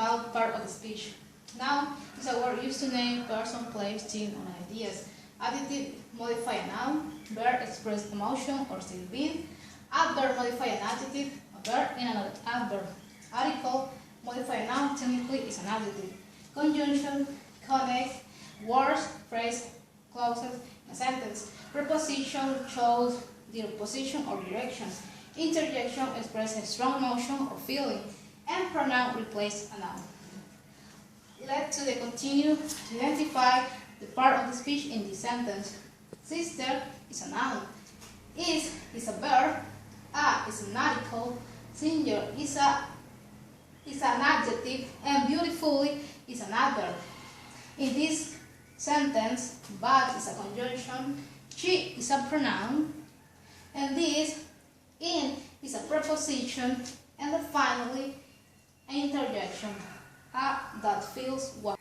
about part of the speech. Noun is a word used to name person, place, thing, or ideas. Adjective modify a noun. Verb express emotion or state of being. Adverb modify an adjective, a verb, and another adverb. Article modify a noun, technically is an adjective. Conjunction connects words, phrase, clauses, in a sentence. Preposition shows their position or direction. Interjection expresses a strong emotion or feeling. And pronoun replace a noun. Let's continue to identify the part of the speech in this sentence. Sister is a noun. Is a verb. A is an article. Singer is an adjective. And beautifully is an adverb. In this sentence, but is a conjunction. She is a pronoun. And this, in, is a preposition. And then finally, an interjection. That feels what.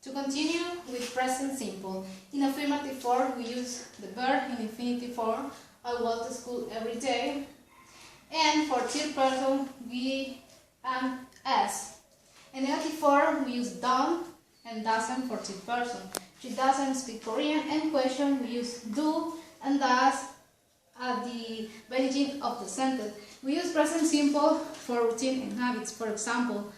To continue with present simple, in affirmative form we use the verb in infinitive form. I walk to school every day. And for third person we am as. In negative form we use don't and doesn't for third person. She doesn't speak Korean. And question we use do and does at the beginning of the sentence. We use present simple for routine and habits. For example,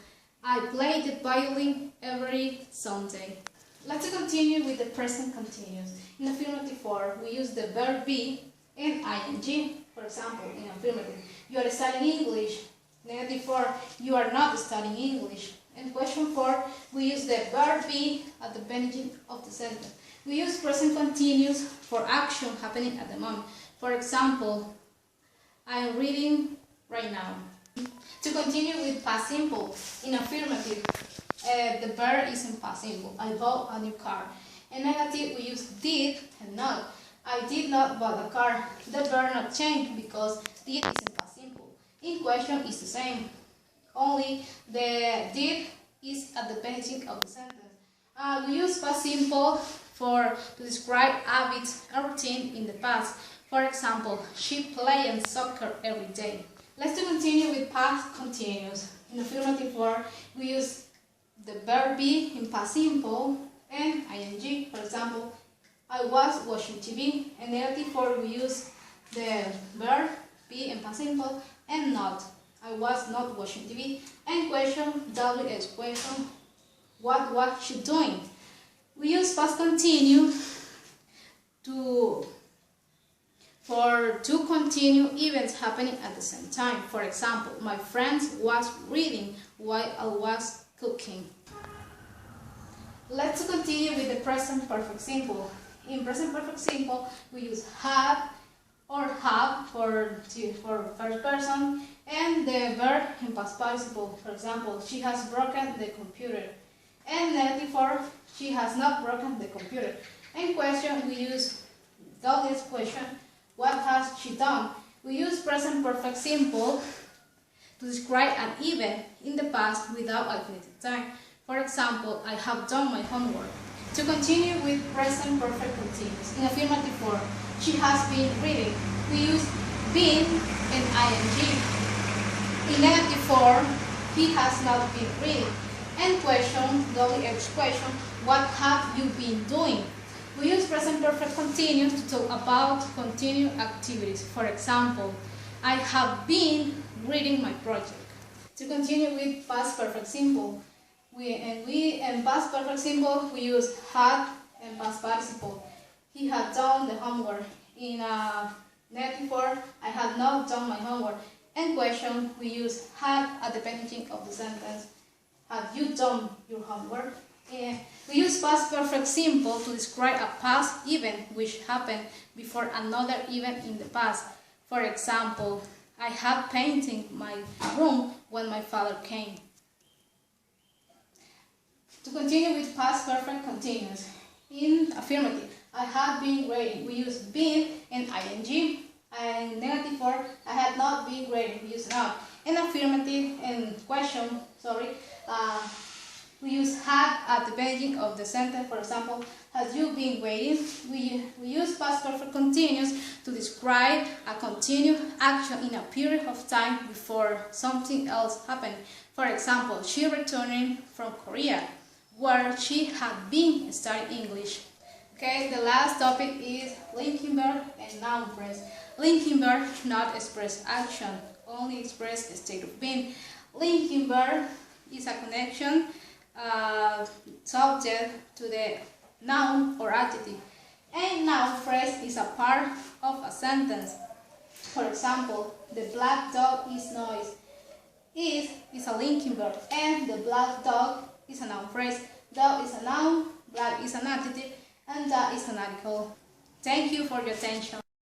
I play the violin every Sunday. Let's continue with the present continuous. In affirmative form, we use the verb be and ing. For example, in affirmative, you are studying English. Negative form, you are not studying English. In question form, we use the verb be at the beginning of the sentence. We use present continuous for action happening at the moment. For example, I am reading right now. To continue with past simple, in affirmative, the verb is in past simple. I bought a new car. In negative, we use did and not. I did not buy a car. The verb not change because did is in past simple. In question is the same. Only the did is at the beginning of the sentence. We use past simple to describe habits and routine in the past. For example, she plays soccer every day. Let's continue with past continuous. In affirmative form, we use the verb be in past simple and ing. For example, I was watching TV. In negative form, we use the verb be in past simple and not. I was not watching TV. And question, WH question, what was she doing? We use past continuous to continue events happening at the same time. For example, my friend was reading while I was cooking. Let's continue with the present perfect simple. In present perfect simple, we use have or have for first person and the verb in past participle. For example, she has broken the computer. And negative form, she has not broken the computer. In question, we use WH question. What has she done? We use present perfect simple to describe an event in the past without infinitive time. For example, I have done my homework. To continue with present perfect continuous, in affirmative form, she has been reading. We use been and ing. In negative form, he has not been reading. And question, WH question, what have you been doing? We use present perfect continuous to talk about continued activities. For example, I have been reading my project. To continue with past perfect simple, in past perfect simple we use had and past participle. He had done the homework. In negative form, I had not done my homework. And question, we use had at the beginning of the sentence. Have you done your homework? We use past perfect simple to describe a past event which happened before another event in the past. For example, I had painted my room when my father came. To continue with past perfect continuous, in affirmative, I had been grading. We use been and ing. And negative form, I had not been grading. We use not. In affirmative and question, We use had at the beginning of the sentence. For example, have you been waiting? We use past perfect continuous to describe a continued action in a period of time before something else happened. For example, she returning from Korea, where she had been studying English. Okay, the last topic is linking verb and noun phrase. Linking verb not express action, only express a state of being. Linking verb is a connection subject to the noun or adjective. And noun phrase is a part of a sentence. For example, the black dog is noise. Is a linking verb, and the black dog is a noun phrase. Dog is a noun, black is an adjective, and that is an article. Thank you for your attention.